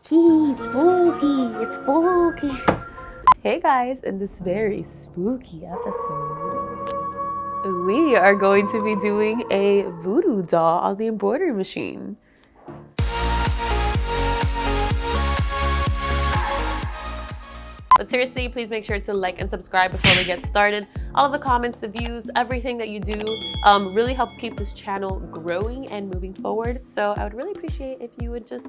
Spooky, it's spooky. Hey guys, in this very spooky episode, we are going to be doing a voodoo doll on the embroidery machine. But seriously, please make sure to like and subscribe before we get started. All of the comments, the views, everything that you do really helps keep this channel growing and moving forward. So I would really appreciate if you would just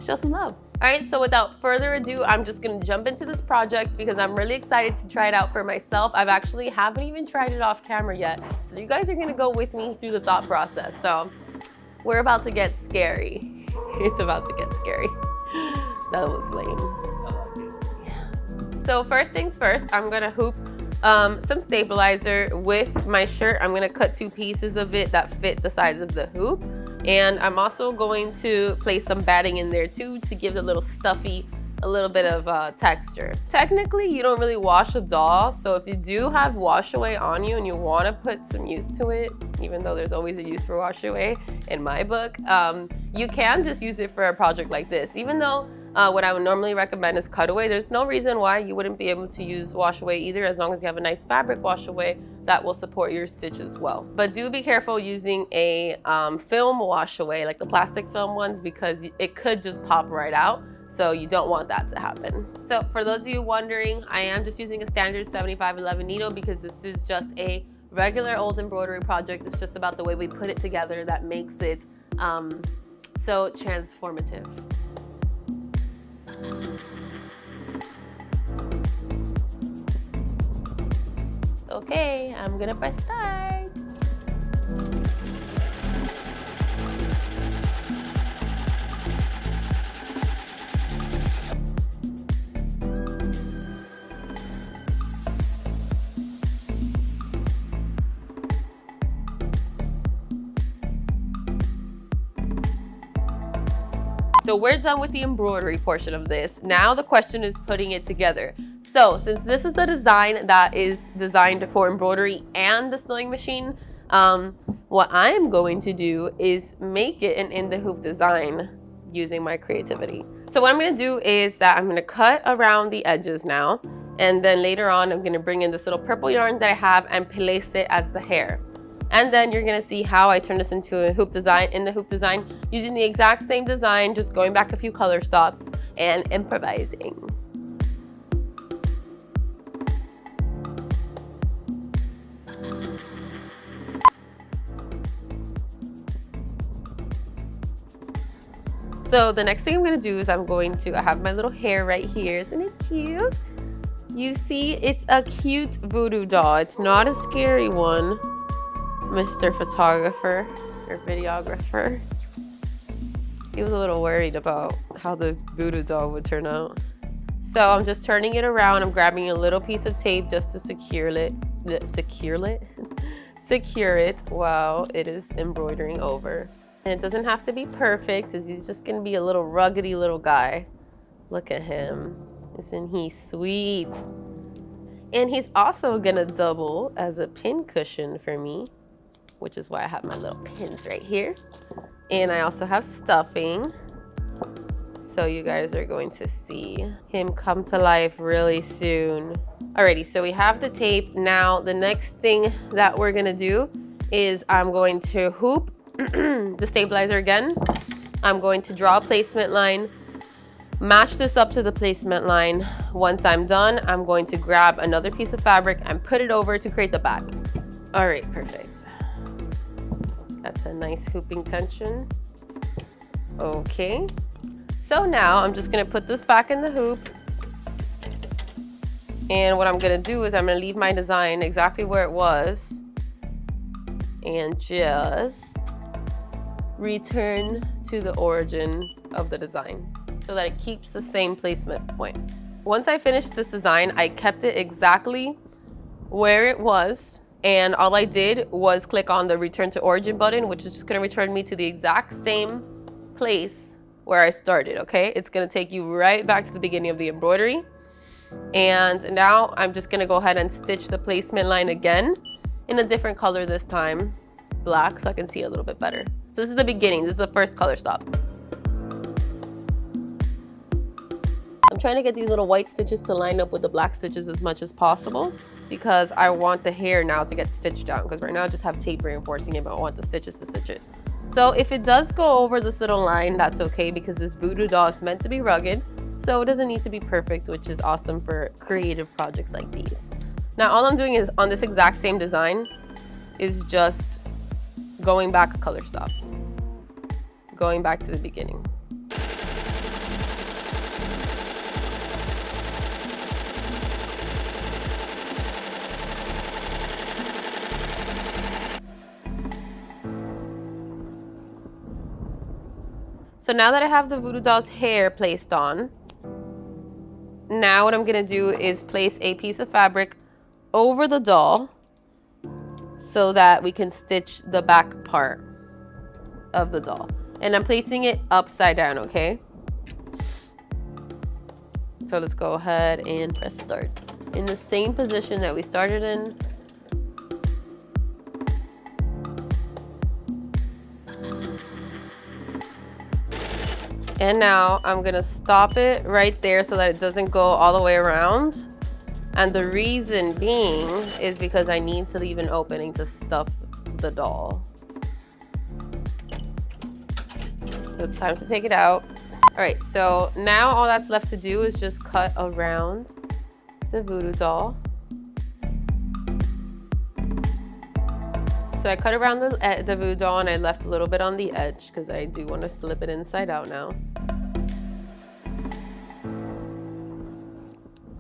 show some love. All right, so without further ado, I'm just gonna jump into this project because I'm really excited to try it out for myself. I've actually haven't even tried it off camera yet. So you guys are gonna go with me through the thought process. So we're about to get scary. It's about to get scary. That was lame. So first things first, I'm gonna hoop some stabilizer with my shirt. I'm gonna cut 2 pieces of it that fit the size of the hoop. And I'm also going to place some batting in there too to give it a little stuffy, a little bit of texture. Technically, you don't really wash a doll. So if you do have wash away on you and you wanna put some use to it, even though there's always a use for wash away in my book, you can just use it for a project like this. Even though what I would normally recommend is cutaway, there's no reason why you wouldn't be able to use wash away either, as long as you have a nice fabric wash away that will support your stitch as well. But do be careful using a film wash away, like the plastic film ones, because it could just pop right out. So you don't want that to happen. So for those of you wondering, I am just using a standard 7511 needle because this is just a regular old embroidery project. It's just about the way we put it together that makes it so transformative. Okay, I'm gonna press start. So we're done with the embroidery portion of this. Now the question is putting it together. So since this is the design that is designed for embroidery and the sewing machine, what I'm going to do is make it an in the hoop design using my creativity. So what I'm gonna do is that I'm gonna cut around the edges now, and then later on I'm gonna bring in this little purple yarn that I have and place it as the hair. And then you're gonna see how I turn this into a hoop design, in the hoop design, using the exact same design, just going back a few color stops and improvising. So the next thing I'm gonna do is I have my little hair right here. Isn't it cute? You see, it's a cute voodoo doll. It's not a scary one, Mr. Photographer or videographer. He was a little worried about how the voodoo doll would turn out. So I'm just turning it around. I'm grabbing a little piece of tape just to secure it. Secure it while it is embroidering over. And it doesn't have to be perfect, as he's just gonna be a little ruggedy little guy. Look at him. Isn't he sweet? And he's also gonna double as a pin cushion for me, which is why I have my little pins right here. And I also have stuffing. So you guys are going to see him come to life really soon. Alrighty, so we have the tape. Now the next thing that we're gonna do is I'm going to hoop the stabilizer again. I'm going to draw a placement line, match this up to the placement line. Once I'm done, I'm going to grab another piece of fabric and put it over to create the back. All right, perfect. That's a nice hooping tension. Okay, so now I'm just gonna put this back in the hoop. And what I'm gonna do is I'm gonna leave my design exactly where it was and just return to the origin of the design so that it keeps the same placement point. Once I finished this design, I kept it exactly where it was, and all I did was click on the return to origin button, which is just gonna return me to the exact same place where I started, okay? It's gonna take you right back to the beginning of the embroidery. And now I'm just gonna go ahead and stitch the placement line again in a different color this time, black, so I can see a little bit better. So this is the beginning, this is the first color stop. trying to get these little white stitches to line up with the black stitches as much as possible because I want the hair now to get stitched down, because right now I just have tape reinforcing it, but I want the stitches to stitch it. So if it does go over this little line, that's okay, because this voodoo doll is meant to be rugged, so it doesn't need to be perfect, which is awesome for creative projects like these. Now all I'm doing is on this exact same design is just going back a color stop, going back to the beginning. So now that I have the voodoo doll's hair placed on, now what I'm gonna do is place a piece of fabric over the doll so that we can stitch the back part of the doll. And I'm placing it upside down, okay? So let's go ahead and press start. In the same position that we started in. And now I'm gonna stop it right there so that it doesn't go all the way around. And the reason being is because I need to leave an opening to stuff the doll. So it's time to take it out. All right, so now all that's left to do is just cut around the voodoo doll. So I cut around the voodoo doll and I left a little bit on the edge because I do want to flip it inside out now.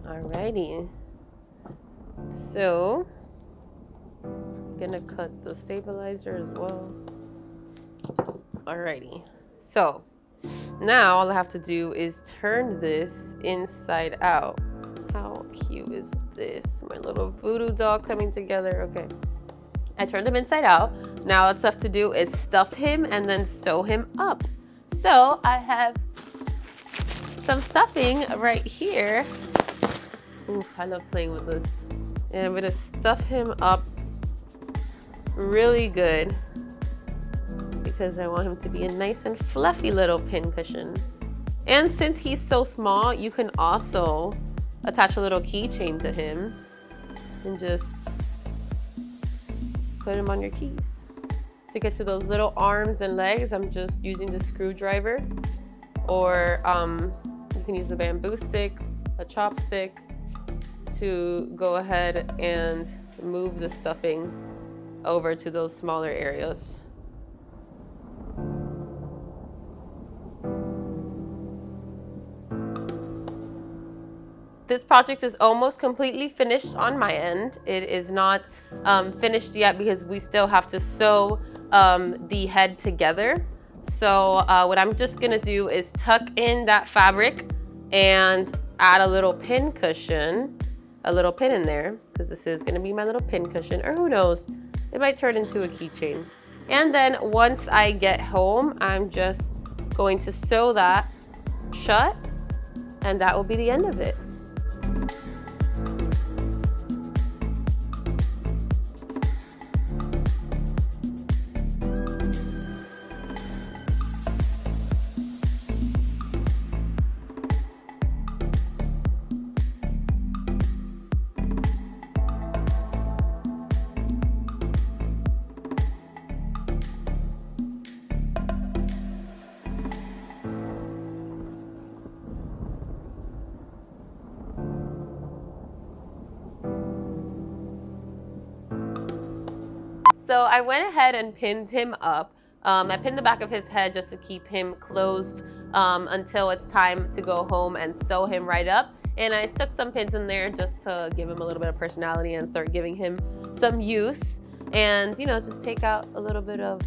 Alrighty. So I'm gonna cut the stabilizer as well. Alrighty. So now all I have to do is turn this inside out. How cute is this? My little voodoo doll coming together. Okay. I turned him inside out. Now what's left to do is stuff him and then sew him up. So I have some stuffing right here. Ooh, I love playing with this. And I'm gonna stuff him up really good because I want him to be a nice and fluffy little pin cushion. And since he's so small, you can also attach a little keychain to him and just put him on your keys. To get to those little arms and legs, I'm just using the screwdriver, or you can use a bamboo stick, a chopstick, to go ahead and move the stuffing over to those smaller areas. This project is almost completely finished on my end. It is not finished yet because we still have to sew the head together. So what I'm just gonna do is tuck in that fabric and add a little pin cushion, a little pin in there, because this is gonna be my little pin cushion, or who knows, it might turn into a keychain. And then once I get home, I'm just going to sew that shut, and that will be the end of it. So I went ahead and pinned him up. I pinned the back of his head just to keep him closed until it's time to go home and sew him right up. And I stuck some pins in there just to give him a little bit of personality and start giving him some use. And, you know, just take out a little bit of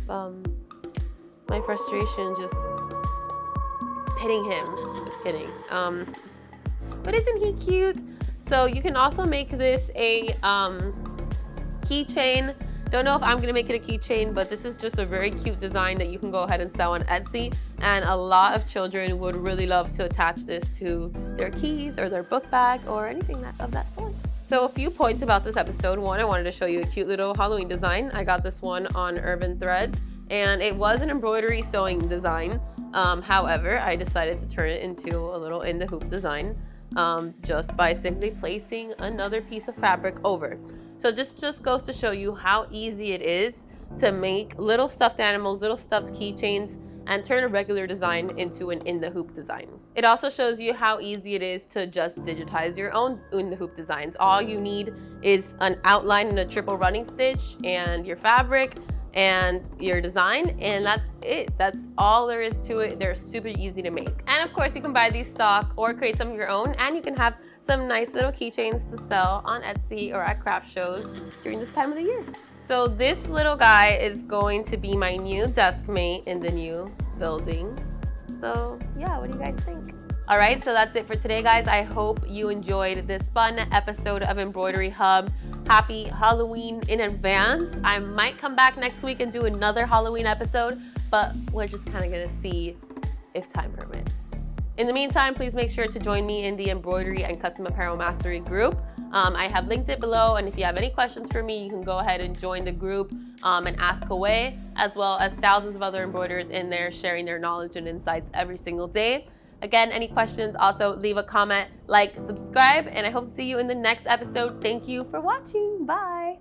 my frustration just pinning him. Just kidding. But isn't he cute? So you can also make this a keychain. Don't know if I'm gonna make it a keychain, but this is just a very cute design that you can go ahead and sell on Etsy. And a lot of children would really love to attach this to their keys or their book bag or anything of that sort. So a few points about this episode. One, I wanted to show you a cute little Halloween design. I got this one on Urban Threads. and it was an embroidery sewing design. However, I decided to turn it into a little in the hoop design just by simply placing another piece of fabric over. So this just goes to show you how easy it is to make little stuffed animals, little stuffed keychains, and turn a regular design into an in the hoop design. It also shows you how easy it is to just digitize your own in the hoop designs. All you need is an outline and a triple running stitch and your fabric and your design, and that's it. That's all there is to it. They're super easy to make. And of course, you can buy these stock or create some of your own, and you can have some nice little keychains to sell on Etsy or at craft shows during this time of the year. So this little guy is going to be my new desk mate in the new building. So yeah, what do you guys think? All right, so that's it for today, guys. I hope you enjoyed this fun episode of Embroidery Hub. Happy Halloween in advance. I might come back next week and do another Halloween episode, but we're just kind of gonna see if time permits. In the meantime, please make sure to join me in the Embroidery and Custom Apparel Mastery group. I have linked it below, and if you have any questions for me, you can go ahead and join the group and ask away, as well as thousands of other embroiderers in there sharing their knowledge and insights every single day. Again, any questions, also leave a comment, like, subscribe, and I hope to see you in the next episode. Thank you for watching. Bye.